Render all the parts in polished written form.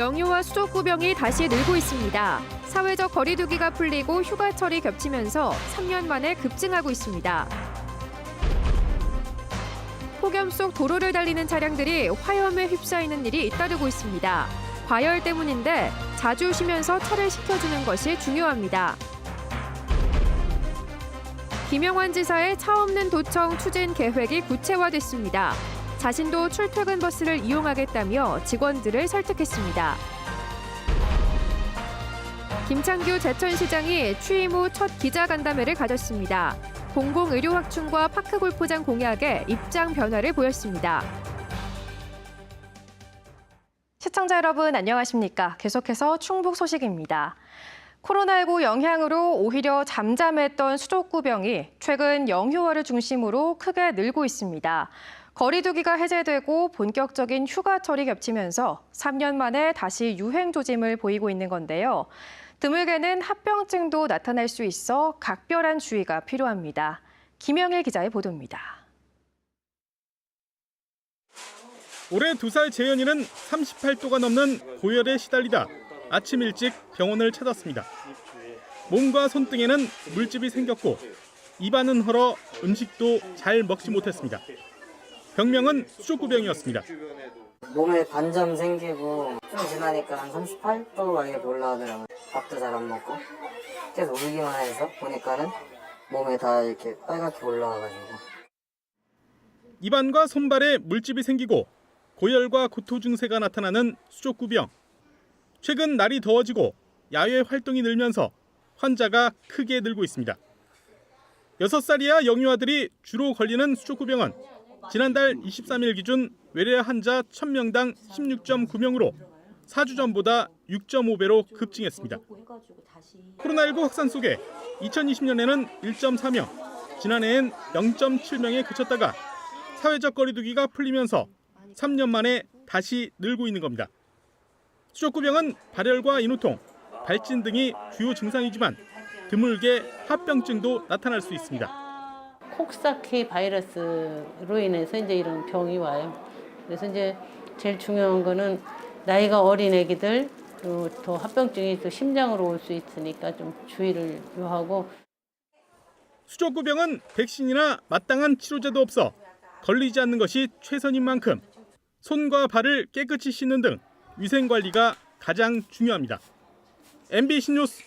영유아 수족구병이 다시 늘고 있습니다. 사회적 거리두기가 풀리고 휴가철이 겹치면서 3년 만에 급증하고 있습니다. 폭염 속 도로를 달리는 차량들이 화염에 휩싸이는 일이 잇따르고 있습니다. 과열 때문인데 자주 쉬면서 차를 식혀주는 것이 중요합니다. 김영환 지사의 차 없는 도청 추진 계획이 구체화됐습니다. 자신도 출퇴근 버스를 이용하겠다며 직원들을 설득했습니다. 김창규 제천시장이 취임 후 첫 기자간담회를 가졌습니다. 공공의료 확충과 파크골프장 공약에 입장 변화를 보였습니다. 시청자 여러분 안녕하십니까? 계속해서 충북 소식입니다. 코로나19 영향으로 오히려 잠잠했던 수족구병이 최근 영유아를 중심으로 크게 늘고 있습니다. 거리두기가 해제되고 본격적인 휴가철이 겹치면서 3년 만에 다시 유행 조짐을 보이고 있는 건데요. 드물게는 합병증도 나타날 수 있어 각별한 주의가 필요합니다. 김영일 기자의 보도입니다. 올해 2살 재현이는 38도가 넘는 고열에 시달리다 아침 일찍 병원을 찾았습니다. 몸과 손등에는 물집이 생겼고 입안은 헐어 음식도 잘 먹지 못했습니다. 병명은 수족구병이었습니다. 몸에 반점 생기고 좀 지나니까 한 38도가 이렇게 올라오더라고요. 밥도 잘 안 먹고 계속 울기만 해서 보니까는 몸에 다 이렇게 빨갛게 올라와가지고. 입안과 손발에 물집이 생기고 고열과 구토 증세가 나타나는 수족구병. 최근 날이 더워지고 야외 활동이 늘면서 환자가 크게 늘고 있습니다. 6살 이하 영유아들이 주로 걸리는 수족구병은 지난달 23일 기준 외래 환자 1000명당 16.9명으로 4주 전보다 6.5배로 급증했습니다. 코로나19 확산 속에 2020년에는 1.4명, 지난해엔 0.7명에 그쳤다가 사회적 거리두기가 풀리면서 3년 만에 다시 늘고 있는 겁니다. 수족구병은 발열과 인후통, 발진 등이 주요 증상이지만 드물게 합병증도 나타날 수 있습니다. 콕사케 바이러스로 인해서 이제 이런 병이 와요. 그래서 이제 제일 중요한 거는 나이가 어린 애기들, 또 합병증이 또 심장으로 올 수 있으니까 좀 주의를 요하고. 수족구병은 백신이나 마땅한 치료제도 없어 걸리지 않는 것이 최선인 만큼 손과 발을 깨끗이 씻는 등 위생 관리가 가장 중요합니다. MBC 뉴스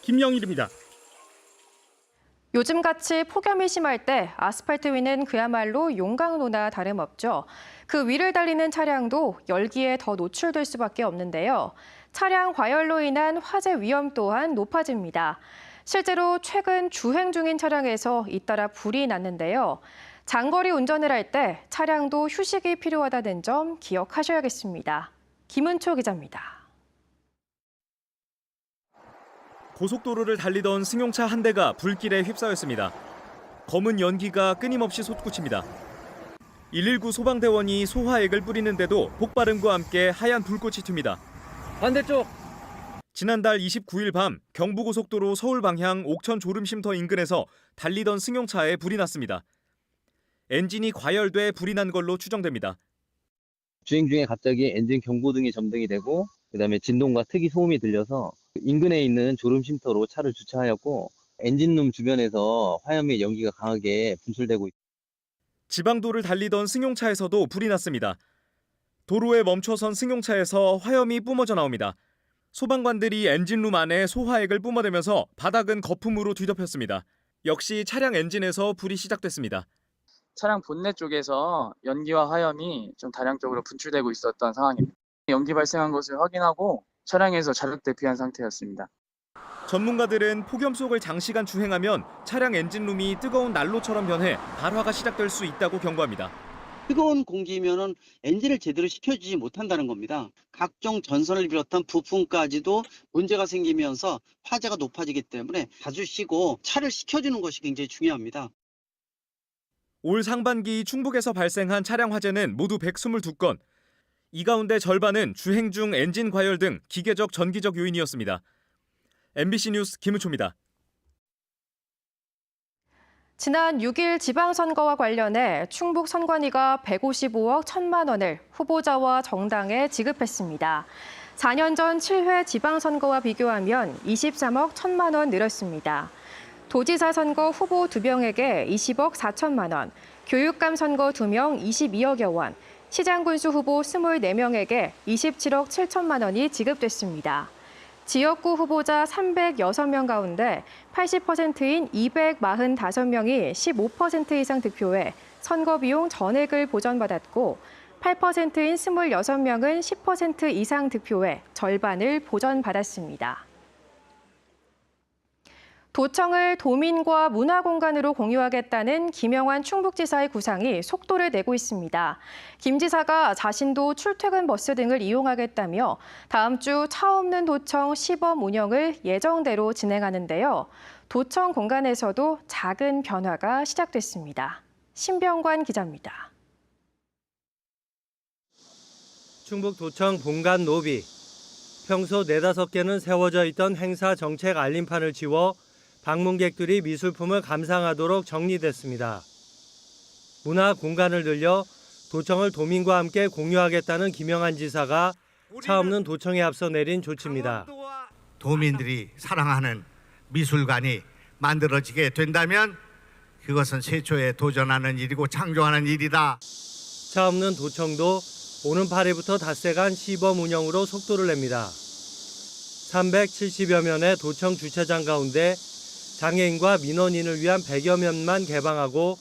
김영일입니다. 요즘같이 폭염이 심할 때 아스팔트 위는 그야말로 용광로나 다름없죠. 그 위를 달리는 차량도 열기에 더 노출될 수밖에 없는데요. 차량 과열로 인한 화재 위험 또한 높아집니다. 실제로 최근 주행 중인 차량에서 잇따라 불이 났는데요. 장거리 운전을 할 때 차량도 휴식이 필요하다는 점 기억하셔야겠습니다. 김은초 기자입니다. 고속도로를 달리던 승용차 한 대가 불길에 휩싸였습니다. 검은 연기가 끊임없이 솟구칩니다. 119 소방대원이 소화액을 뿌리는데도 폭발음과 함께 하얀 불꽃이 튑니다. 반대쪽! 지난달 29일 밤 경부고속도로 서울 방향 옥천 졸음쉼터 인근에서 달리던 승용차에 불이 났습니다. 엔진이 과열돼 불이 난 걸로 추정됩니다. 주행 중에 갑자기 엔진 경고등이 점등이 되고 그다음에 진동과 특이 소음이 들려서 인근에 있는 졸음쉼터로 차를 주차하였고 엔진룸 주변에서 화염의 연기가 강하게 분출되고 있습니다. 지방도를 달리던 승용차에서도 불이 났습니다. 도로에 멈춰선 승용차에서 화염이 뿜어져 나옵니다. 소방관들이 엔진룸 안에 소화액을 뿜어대면서 바닥은 거품으로 뒤덮였습니다. 역시 차량 엔진에서 불이 시작됐습니다. 차량 본넷 쪽에서 연기와 화염이 좀 다량적으로 분출되고 있었던 상황입니다. 연기 발생한 것을 확인하고 차량에서 자력 대피한 상태였습니다. 전문가들은 폭염 속을 장시간 주행하면 차량 엔진룸이 뜨거운 난로처럼 변해 발화가 시작될 수 있다고 경고합니다. 뜨거운 공기면은 엔진을 제대로 식혀주지 못한다는 겁니다. 각종 전선을 비롯한 부품까지도 문제가 생기면서 화재가 높아지기 때문에 자주 쉬고 차를 식혀주는 것이 굉장히 중요합니다. 올 상반기 충북에서 발생한 차량 화재는 모두 122건. 이 가운데 절반은 주행 중 엔진 과열 등 기계적 전기적 요인이었습니다. MBC 뉴스 김은초입니다. 지난 6일 지방선거와 관련해 충북 선관위가 155억 1천만 원을 후보자와 정당에 지급했습니다. 4년 전 7회 지방선거와 비교하면 23억 1천만 원 늘었습니다. 도지사 선거 후보 2명에게 20억 4천만 원, 교육감 선거 2명 22억여 원, 시장군수 후보 24명에게 27억 7천만 원이 지급됐습니다. 지역구 후보자 306명 가운데 80%인 245명이 15% 이상 득표해 선거 비용 전액을 보전받았고 8%인 26명은 10% 이상 득표해 절반을 보전받았습니다. 도청을 도민과 문화공간으로 공유하겠다는 김영환 충북지사의 구상이 속도를 내고 있습니다. 김 지사가 자신도 출퇴근 버스 등을 이용하겠다며 다음 주 차 없는 도청 시범 운영을 예정대로 진행하는데요. 도청 공간에서도 작은 변화가 시작됐습니다. 신병관 기자입니다. 충북도청 본관 로비. 평소 4-5개는 세워져 있던 행사 정책 알림판을 지워 방문객들이 미술품을 감상하도록 정리됐습니다. 문화 공간을 늘려 도청을 도민과 함께 공유하겠다는 김영환 지사가 차 없는 도청에 앞서 내린 조치입니다. 도민들이 사랑하는 미술관이 만들어지게 된다면 그것은 최초에 도전하는 일이고 창조하는 일이다. 차 없는 도청도 오는 8일부터 닷새간 시범 운영으로 속도를 냅니다. 370여 면의 도청 주차장 가운데 장애인과 민원인을 위한 100여 면만 개방하고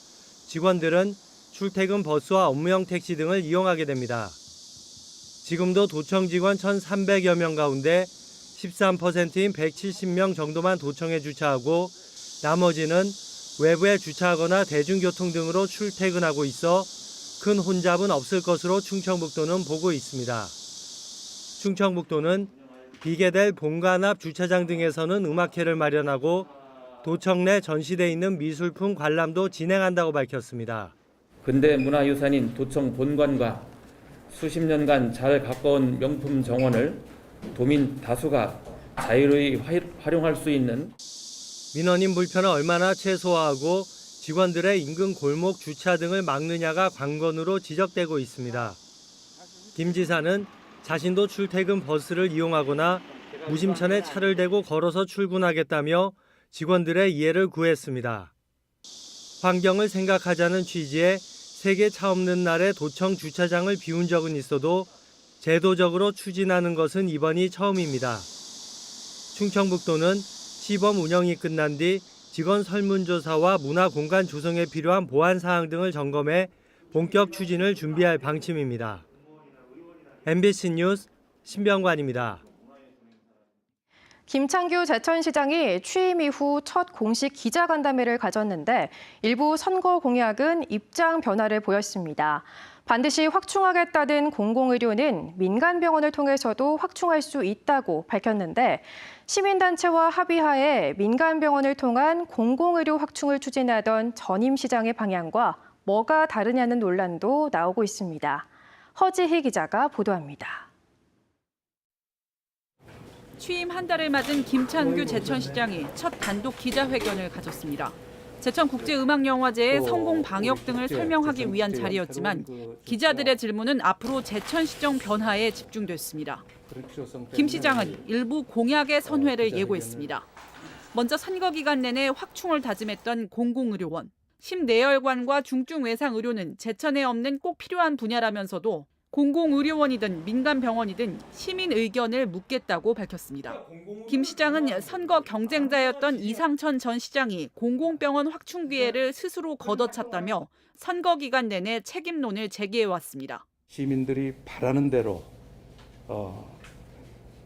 직원들은 출퇴근 버스와 업무용 택시 등을 이용하게 됩니다. 지금도 도청 직원 1,300여 명 가운데 13%인 170명 정도만 도청에 주차하고 나머지는 외부에 주차하거나 대중교통 등으로 출퇴근하고 있어 큰 혼잡은 없을 것으로 충청북도는 보고 있습니다. 충청북도는 비계될 본관 앞 주차장 등에서는 음악회를 마련하고 도청 내 전시돼 있는 미술품 관람도 진행한다고 밝혔습니다. 근대 문화유산인 도청 본관과 수십 년간 잘 가까운 명품 정원을 도민 다수가 자유로이 활용할 수 있는 민원인 불편을 얼마나 최소화하고 직원들의 인근 골목 주차 등을 막느냐가 관건으로 지적되고 있습니다. 김 지사는 자신도 출퇴근 버스를 이용하거나 무심천에 차를 대고 걸어서 출근하겠다며 직원들의 이해를 구했습니다. 환경을 생각하자는 취지의 세계 차 없는 날에 도청 주차장을 비운 적은 있어도 제도적으로 추진하는 것은 이번이 처음입니다. 충청북도는 시범 운영이 끝난 뒤 직원 설문조사와 문화공간 조성에 필요한 보안 사항 등을 점검해 본격 추진을 준비할 방침입니다. MBC 뉴스 신병관입니다. 김창규 제천시장이 취임 이후 첫 공식 기자간담회를 가졌는데 일부 선거 공약은 입장 변화를 보였습니다. 반드시 확충하겠다는 공공의료는 민간병원을 통해서도 확충할 수 있다고 밝혔는데 시민단체와 합의하에 민간병원을 통한 공공의료 확충을 추진하던 전임 시장의 방향과 뭐가 다르냐는 논란도 나오고 있습니다. 허지희 기자가 보도합니다. 취임 한 달을 맞은 김창규 제천시장이 첫 단독 기자회견을 가졌습니다. 제천국제음악영화제의 성공 방역 등을 설명하기 위한 자리였지만 기자들의 질문은 앞으로 제천시정 변화에 집중됐습니다. 김 시장은 일부 공약의 선회를 예고했습니다. 먼저 선거 기간 내내 확충을 다짐했던 공공의료원, 심내혈관과 중증외상의료는 제천에 없는 꼭 필요한 분야라면서도 공공의료원이든 민간병원이든 시민 의견을 묻겠다고 밝혔습니다. 김 시장은 선거 경쟁자였던 이상천 전 시장이 공공병원 확충 기회를 스스로 걷어찼다며 선거 기간 내내 책임론을 제기해왔습니다. 시민들이 바라는 대로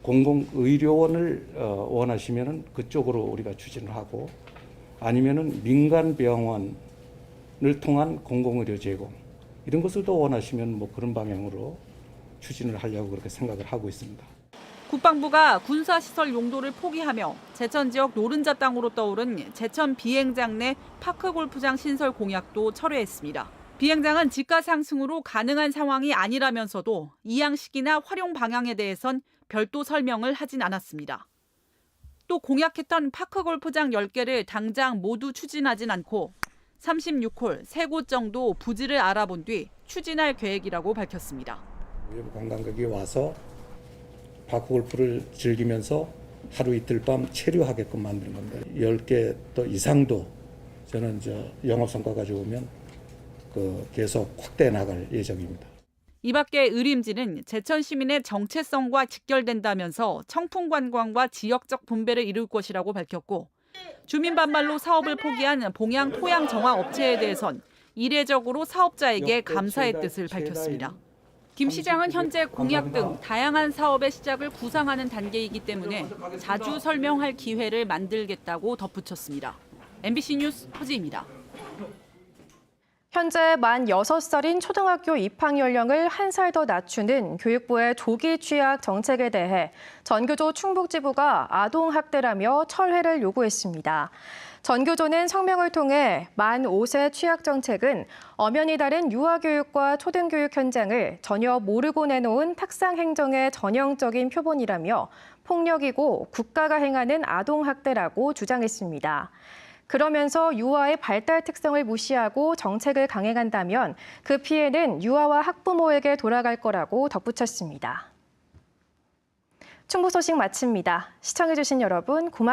공공의료원을 원하시면 그쪽으로 우리가 추진을 하고 아니면은 민간병원을 통한 공공의료 제공 이런 것을 더 원하시면 뭐 그런 방향으로 추진을 하려고 그렇게 생각을 하고 있습니다. 국방부가 군사시설 용도를 포기하며 제천 지역 노른자 땅으로 떠오른 제천 비행장 내 파크골프장 신설 공약도 철회했습니다. 비행장은 지가 상승으로 가능한 상황이 아니라면서도 이양식이나 활용 방향에 대해선 별도 설명을 하진 않았습니다. 또 공약했던 파크골프장 10개를 당장 모두 추진하진 않고 36홀 3곳 정도 부지를 알아본 뒤 추진할 계획이라고 밝혔습니다. 외부 관광객이 와서 파크골프를 즐기면서 하루 이틀 밤 체류하게끔 만드는 겁니다. 10개 더 이상도 저는 영업 성과가 좋으면 계속 확대해 나갈 예정입니다. 이 밖에 의림지는 제천 시민의 정체성과 직결된다면서 청풍 관광과 지역적 분배를 이룰 것이라고 밝혔고, 주민 반발로 사업을 포기한 봉양 토양 정화 업체에 대해선 이례적으로 사업자에게 감사의 뜻을 밝혔습니다. 김 시장은 현재 공약 등 다양한 사업의 시작을 구상하는 단계이기 때문에 자주 설명할 기회를 만들겠다고 덧붙였습니다. MBC 뉴스 허지입니다. 현재 만 6살인 초등학교 입학 연령을 1살 더 낮추는 교육부의 조기 취약 정책에 대해 전교조 충북지부가 아동학대라며 철회를 요구했습니다. 전교조는 성명을 통해 만 5세 취약 정책은 엄연히 다른 유아교육과 초등교육 현장을 전혀 모르고 내놓은 탁상 행정의 전형적인 표본이라며 폭력이고 국가가 행하는 아동학대라고 주장했습니다. 그러면서 유아의 발달 특성을 무시하고 정책을 강행한다면 그 피해는 유아와 학부모에게 돌아갈 거라고 덧붙였습니다. 충북 소식 마칩니다. 시청해주신 여러분 고맙습니다.